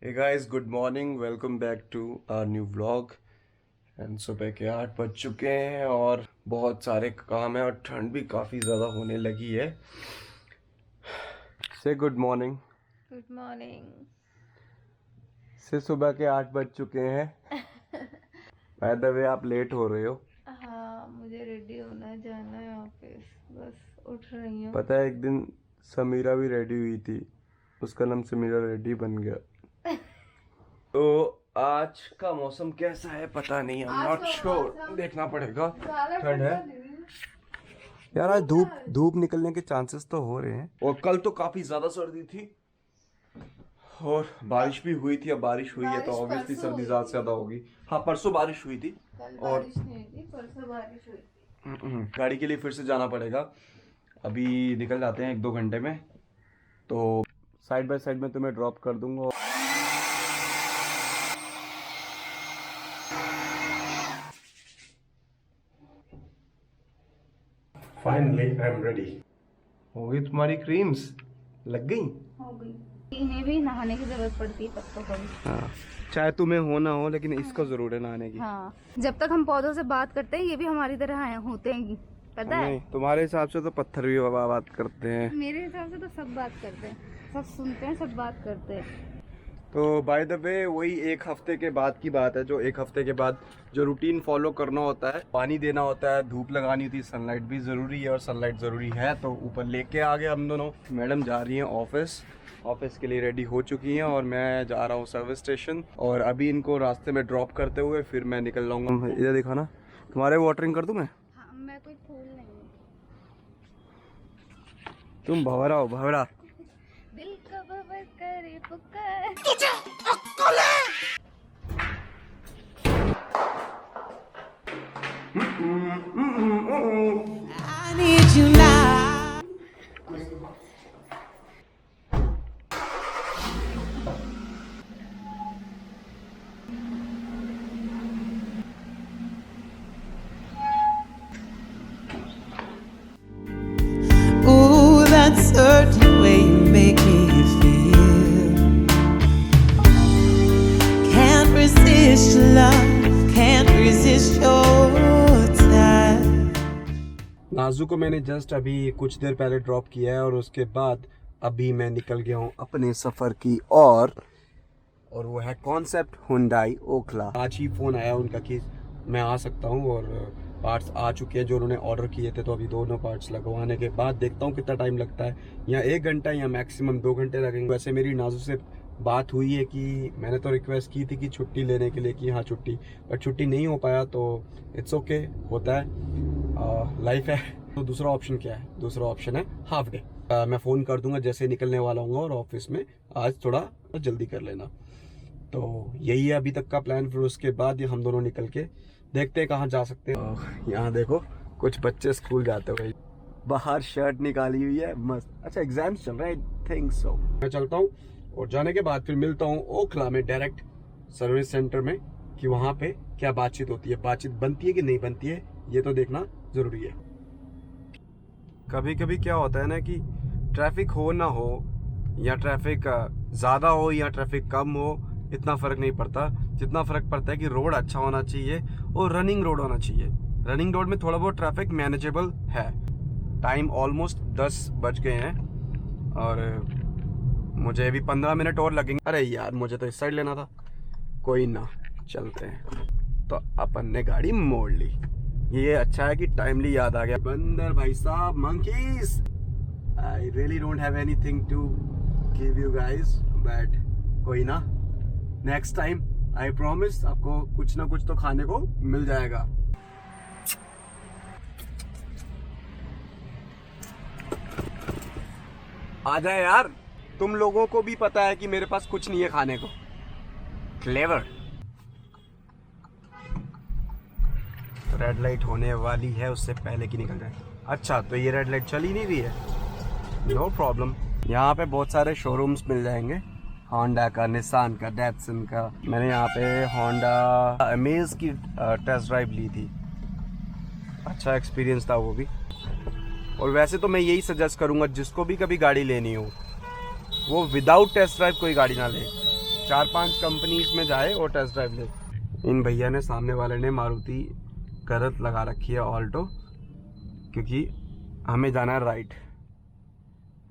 Hey guys, good morning. Welcome back to our new vlog. And सुबह के 8 बज चुके हैं और बहुत सारे काम हैं और ठंड भी काफ़ी ज़्यादा होने लगी है। से गुड मॉर्निंग। Good morning. से सुबह के 8 बज चुके हैं। बाय द वे आप लेट हो रहे हो। हाँ, मुझे रेडी होना है, जाना है ऑफिस, बस उठ रही हूँ। पता है एक दिन समीरा भी रेडी हुई थी, उसका नाम समीरा रेडी बन गया। तो आज का मौसम कैसा है पता नहीं, आई एम नॉट श्योर, देखना पड़ेगा। ठंड है यार, आज धूप निकलने के चांसेस तो हो रहे हैं और कल तो काफी ज्यादा सर्दी थी और बारिश भी हुई थी। अब बारिश हुई है तो ऑब्वियसली सर्दी ज्यादा से ज्यादा होगी। हाँ, परसों बारिश हुई थी और बारिश नहीं हुई थी, परसों बारिश हुई थी। गाड़ी के लिए फिर से जाना पड़ेगा। अभी निकल जाते हैं 1-2 घंटे में, तो साइड बाय साइड में तुम्हें ड्रॉप कर दूंगा। Finally I am ready. हो गई तुम्हारी क्रीम्स? लग गई? हो गई। इन्हें भी नहाने की जरूरत पड़ती है पत्तों को भी। हाँ, चाहे तुम्हें हो ना हो लेकिन इसको जरूर है नहाने की। हाँ, जब तक हम पौधों से बात करते हैं ये भी हमारी तरह होते हैं, पता है? नहीं, तुम्हारे हिसाब से तो पत्थर भी बात करते हैं। मेरे हिसाब से तो सब बात करते हैं, सब सुनते हैं, सब बात करते हैं। तो बाय द वे वही 1 हफ्ते के बाद की बात है, जो 1 हफ्ते के बाद जो रूटीन फॉलो करना होता है, पानी देना होता है, धूप लगानी होती है, सनलाइट भी ज़रूरी है और सनलाइट ज़रूरी है। तो ऊपर लेके आ गए हम दोनों। मैडम जा रही हैं ऑफिस के लिए रेडी हो चुकी हैं और मैं जा रहा हूँ सर्विस स्टेशन। और अभी इनको रास्ते में ड्रॉप करते हुए फिर मैं निकल जाऊँगा। इधर देखा ना, तुम्हारे वाटरिंग कर दूँ मैं? हाँ, मैं कोई फूल नहीं हूँ। तुम भंवरा हो, भंवरा। दिल का भंवर करे पुकार। I need you now. Ooh, that certain way you make me feel. Can't resist your love, can't resist your touch. नाजू को मैंने जस्ट अभी कुछ देर पहले ड्रॉप किया है और उसके बाद अभी मैं निकल गया हूँ अपने सफ़र की और वो है कॉन्सेप्ट हुंडई ओखला। आज ही फ़ोन आया उनका कि मैं आ सकता हूँ और पार्ट्स आ चुके हैं जो उन्होंने ऑर्डर किए थे। तो अभी दोनों पार्ट्स लगवाने के बाद देखता हूँ कितना टाइम लगता है, या 1 घंटा या मैक्सिमम 2 घंटे लगेंगे। वैसे मेरी नाजू से बात हुई है कि मैंने तो रिक्वेस्ट की थी कि छुट्टी लेने के लिए कि हाँ छुट्टी, बट छुट्टी नहीं हो पाया तो इट्स ओके, होता है, लाइफ है। तो दूसरा ऑप्शन क्या है? दूसरा ऑप्शन है हाफ डे। मैं फ़ोन कर दूंगा जैसे निकलने वाला हूँ और ऑफिस में आज थोड़ा जल्दी कर लेना। तो यही है अभी तक का प्लान। फिर उसके बाद ये हम दोनों निकल के देखते हैं कहाँ जा सकते हैं। यहाँ देखो कुछ बच्चे स्कूल जाते हुए, बाहर शर्ट निकाली हुई है मस्त। अच्छा, एग्जाम्स चल रहे हैं, आई थिंक सो। मैं चलता हूँ और जाने के बाद फिर मिलता हूँ ओखला में डायरेक्ट सर्विस सेंटर में कि वहाँ पे क्या बातचीत होती है, बातचीत बनती है कि नहीं बनती है, ये तो देखना ज़रूरी है। कभी कभी क्या होता है ना कि ट्रैफिक हो ना हो या ट्रैफिक ज़्यादा हो या ट्रैफिक कम हो, इतना फ़र्क नहीं पड़ता। जितना फ़र्क पड़ता है कि रोड अच्छा होना चाहिए और रनिंग रोड होना चाहिए। रनिंग रोड में थोड़ा बहुत ट्रैफिक मैनेजेबल है। टाइम ऑलमोस्ट 10 बज गए हैं और मुझे अभी 15 मिनट और लगेंगे। अरे यार, मुझे तो इस साइड लेना था। कोई ना, चलते हैं। तो अपन ने गाड़ी मोड़ ली। ये अच्छा है कि टाइमली याद आ गया। बंदर भाई साहब, monkeys, I really don't have anything to give you guys, but कोई ना, नेक्स्ट टाइम आई प्रॉमिस आपको कुछ ना कुछ तो खाने को मिल जाएगा। आ जाए यार, तुम लोगों को भी पता है कि मेरे पास कुछ नहीं है खाने को। क्लेवर। रेड लाइट होने वाली है, उससे पहले कि निकल जाए। अच्छा, तो ये रेड लाइट चल ही नहीं रही है, नो प्रॉब्लम। यहाँ पे बहुत सारे शोरूम्स मिल जाएंगे, होंडा का, निसान का, डेटसन का। मैंने यहाँ पे होंडा अमेज की टेस्ट ड्राइव ली थी, अच्छा एक्सपीरियंस था वो भी। और वैसे तो मैं यही सजेस्ट करूँगा जिसको भी कभी गाड़ी लेनी हो वो विदाउट टेस्ट ड्राइव कोई गाड़ी ना ले, 4-5 कंपनीज में जाए और टेस्ट ड्राइव ले। इन भैया ने, सामने वाले ने मारुति गलत लगा रखी है ऑल्टो, क्योंकि हमें जाना है राइट,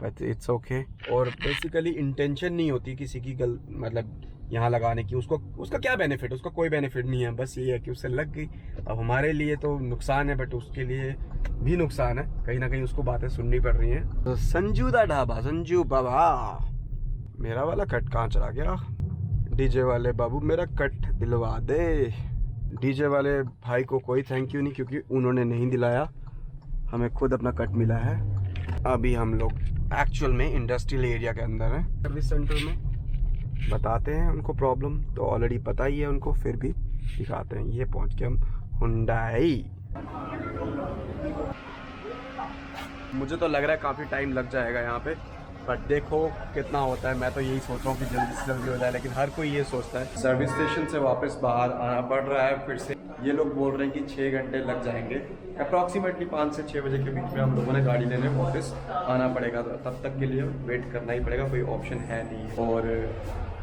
बट इट्स ओके। और बेसिकली इंटेंशन नहीं होती किसी की मतलब यहाँ लगाने की, उसका क्या बेनिफिट, उसका कोई बेनिफिट नहीं है, बस ये है कि उससे लग गई। अब हमारे लिए तो नुकसान है, बट उसके लिए भी नुकसान है, कहीं ना कहीं उसको बातें सुननी पड़ रही हैं। तो संजू दा ढाबा, संजू बाबा, मेरा वाला कट कहाँ चला गया? डीजे वाले बाबू मेरा कट दिलवा दे। डीजे वाले भाई को कोई थैंक यू नहीं, क्योंकि उन्होंने नहीं दिलाया, हमें खुद अपना कट मिला है। अभी हम लोग एक्चुअल में इंडस्ट्रियल एरिया के अंदर हैं, सर्विस सेंटर में। बताते हैं उनको प्रॉब्लम, तो ऑलरेडी पता ही है उनको, फिर भी दिखाते हैं। ये पहुंच के हम हुंडई। मुझे तो लग रहा है काफ़ी टाइम लग जाएगा यहाँ पे, बट देखो कितना होता है। मैं तो यही सोच रहा हूँ कि जल्दी से जल्दी हो जाए, लेकिन हर कोई ये सोचता है। सर्विस स्टेशन से वापस बाहर आना पड़ रहा है फिर से। ये लोग बोल रहे हैं कि 6 घंटे लग जाएंगे, अप्रॉक्सीमेटली 5 से 6 बजे के बीच में हम लोगों ने गाड़ी लेने वापस आना पड़ेगा। तो तब तक के लिए वेट करना ही पड़ेगा, कोई ऑप्शन है नहीं। और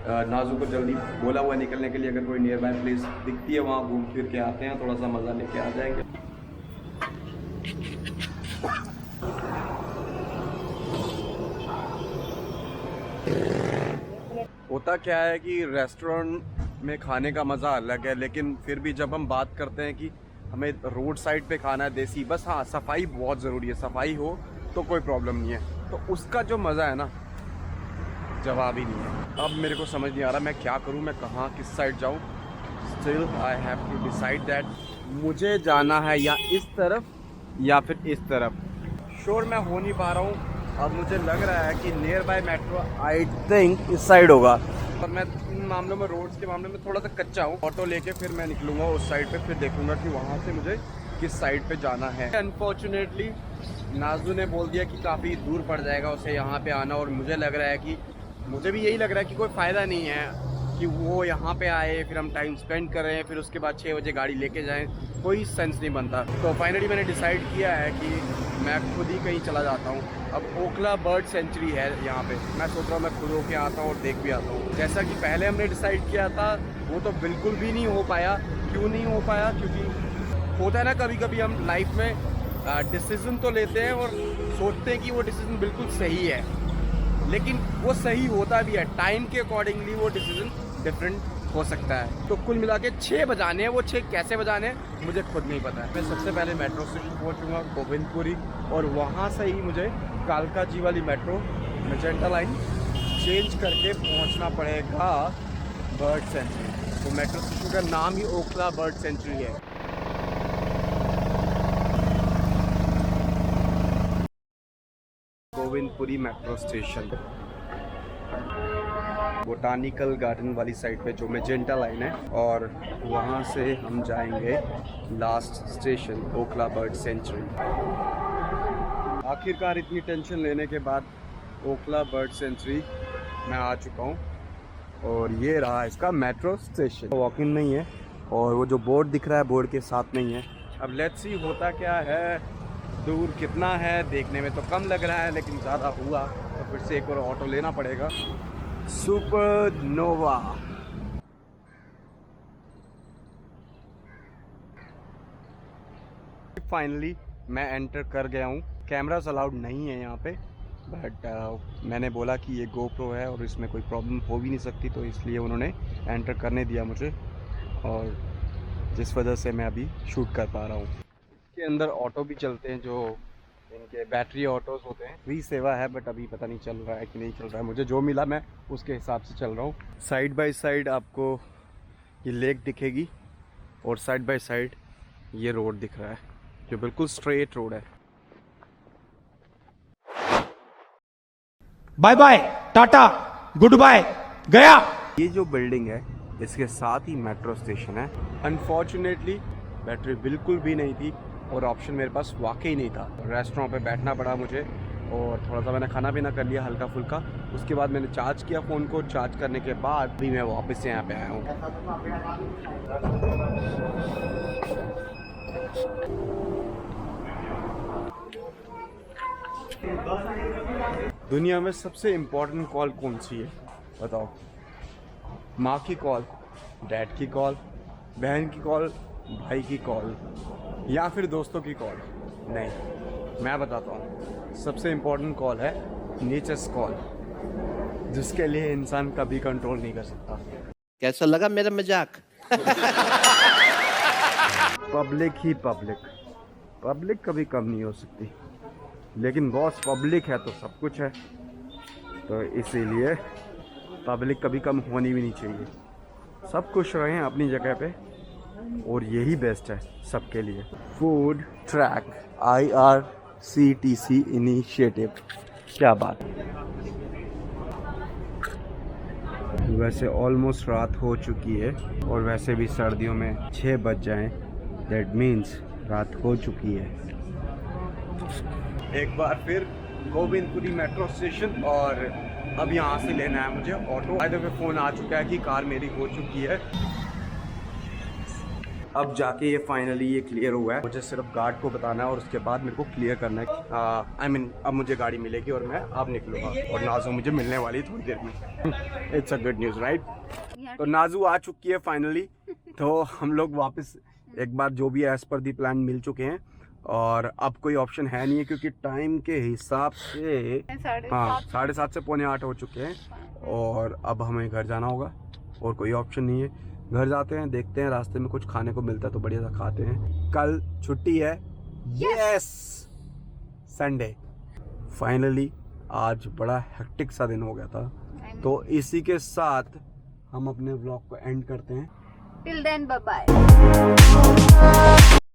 नाजू को जल्दी बोला हुआ निकलने के लिए, अगर कोई नियर बाय प्लेस दिखती है वहाँ घूम फिर के आते हैं, थोड़ा सा मज़ा लेके आ जाएंगे। होता क्या है कि रेस्टोरेंट में खाने का मज़ा अलग है, लेकिन फिर भी जब हम बात करते हैं कि हमें रोड साइड पे खाना है देसी, बस हाँ सफाई बहुत ज़रूरी है, सफाई हो तो कोई प्रॉब्लम नहीं है, तो उसका जो मज़ा है ना, जवाब ही नहीं है। अब मेरे को समझ नहीं आ रहा मैं क्या करूँ, मैं कहाँ किस साइड जाऊँ। Still I have to decide that मुझे जाना है या इस तरफ या फिर इस तरफ। श्योर मैं हो नहीं पा रहा हूँ। अब मुझे लग रहा है कि near by metro I think इस साइड होगा, और मैं इन मामलों में, रोड्स के मामले में थोड़ा सा कच्चा हूँ। ऑटो लेके फिर मैं निकलूँगा उस साइड पे, फिर देखूँगा कि वहाँ से मुझे किस साइड पे जाना है। अनफॉर्चुनेटली नाजू ने बोल दिया कि काफ़ी दूर पड़ जाएगा उसे यहाँ पे आना, और मुझे लग रहा है कि, मुझे भी यही लग रहा है कि कोई फ़ायदा नहीं है कि वो यहाँ पे आए, फिर हम टाइम स्पेंड कर रहे हैं, फिर उसके बाद 6 बजे गाड़ी लेके जाएं, कोई सेंस नहीं बनता। तो फाइनली मैंने डिसाइड किया है कि मैं खुद ही कहीं चला जाता हूँ। अब ओखला बर्ड सेंचुरी है यहाँ पे, मैं सोच रहा हूँ मैं खुद होके आता हूँ और देख भी आता हूँ। जैसा कि पहले हमने डिसाइड किया था, वो तो बिल्कुल भी नहीं हो पाया। क्यों नहीं हो पाया? क्योंकि होता है ना, कभी कभी हम लाइफ में डिसीज़न तो लेते हैं और सोचते हैं कि वो डिसीज़न बिल्कुल सही है, लेकिन वो सही होता भी है। टाइम के अकॉर्डिंगली वो डिसीज़न डिफरेंट हो सकता है। तो कुल मिला के 6 बजाने हैं, वो 6 कैसे बजाने हैं मुझे खुद नहीं पता है। मैं सबसे पहले मेट्रो स्टेशन पहुंचूंगा गोविंदपुरी, और वहां से ही मुझे कालका जी वाली मेट्रो मैजेंटा लाइन चेंज करके पहुंचना पड़ेगा बर्ड सेंचुरी। तो मेट्रो स्टेशन का नाम ही ओखला बर्ड सेंचुरी है। Govindpuri metro station, botanical garden वाली साइड पे जो मैजेंटा लाइन है, और वहाँ से हम जाएंगे last station Okhla bird sanctuary. आखिरकार इतनी टेंशन लेने के बाद ओखला बर्ड सेंचुरी मैं आ चुका हूँ, और ये रहा इसका मेट्रो स्टेशन। वॉक इन नहीं है, और वो जो बोर्ड दिख रहा है बोर्ड के साथ नहीं है। अब लेट्स सी होता क्या है, दूर कितना है, देखने में तो कम लग रहा है, लेकिन ज़्यादा हुआ तो फिर से एक और ऑटो लेना पड़ेगा। सुपरनोवा, फाइनली मैं एंटर कर गया हूँ। कैमरास अलाउड नहीं है यहाँ पे, बट मैंने बोला कि ये GoPro है और इसमें कोई प्रॉब्लम हो भी नहीं सकती, तो इसलिए उन्होंने एंटर करने दिया मुझे, और जिस वजह से मैं अभी शूट कर पा रहा हूँ। इसके अंदर ऑटो भी चलते हैं, जो इनके बैटरी ऑटोज होते हैं। फ्री सेवा है, बट अभी पता नहीं चल रहा है कि नहीं चल रहा है। मुझे जो मिला मैं उसके हिसाब से चल रहा हूँ। साइड बाय साइड आपको ये लेक दिखेगी, और साइड बाय साइड ये रोड दिख रहा है, जो बिल्कुल स्ट्रेट रोड है। Bye bye, tata, good bye, गया। ये जो बिल्डिंग है इसके साथ ही मेट्रो स्टेशन है। अनफॉर्चुनेटली बैटरी बिल्कुल भी नहीं थी, और ऑप्शन मेरे पास वाकई नहीं था। रेस्टोरेंट पे बैठना पड़ा मुझे, और थोड़ा सा मैंने खाना पीना कर लिया हल्का फुल्का। उसके बाद मैंने चार्ज किया फ़ोन को, चार्ज करने के बाद भी मैं वापस से यहाँ पे आया हूँ। दुनिया में सबसे इम्पोर्टेंट कॉल कौन सी है बताओ? माँ की कॉल, डैड की कॉल, बहन की कॉल, भाई की कॉल या फिर दोस्तों की कॉल? नहीं, मैं बताता हूँ, सबसे इम्पोर्टेंट कॉल है नेचर्स कॉल, जिसके लिए इंसान कभी कंट्रोल नहीं कर सकता। कैसा लगा मेरा मजाक? पब्लिक ही पब्लिक, पब्लिक कभी कम नहीं हो सकती, लेकिन बॉस पब्लिक है तो सब कुछ है, तो इसीलिए पब्लिक कभी कम होनी भी नहीं चाहिए। सब खुश रहें अपनी जगह पे और यही बेस्ट है सबके लिए। फूड ट्रैक IRCTC इनिशिएटिव, क्या बात है। वैसे ऑलमोस्ट रात हो चुकी है और वैसे भी सर्दियों में 6 बज जाएं, दैट मीन्स रात हो चुकी है। एक बार फिर गोविंदपुरी मेट्रो स्टेशन और अब यहाँ से लेना है मुझे auto. By the way phone आ चुका है कि कार मेरी हो चुकी है। अब जाके ये फाइनली ये क्लियर हुआ है, मुझे सिर्फ गार्ड को बताना है और उसके बाद मेरे को क्लियर करना है। I mean, अब मुझे गाड़ी मिलेगी और मैं अब निकलूँगा और नाजू मुझे मिलने वाली है थोड़ी देर में। It's a good news right. तो नाजू आ चुकी है फाइनली, तो हम लोग वापस एक बार जो भी एज पर दी प्लान मिल चुके हैं और अब कोई ऑप्शन है नहीं है, क्योंकि टाइम के हिसाब से 7:30 से 7:45 हो चुके हैं और अब हमें घर जाना होगा और कोई ऑप्शन नहीं है। घर जाते हैं, देखते हैं रास्ते में कुछ खाने को मिलता है तो बढ़िया सा खाते हैं। कल छुट्टी है, यस संडे। फाइनली आज बड़ा हेक्टिक सा दिन हो गया था, तो इसी के साथ हम अपने व्लॉग को एंड करते हैं। Till then, bye bye.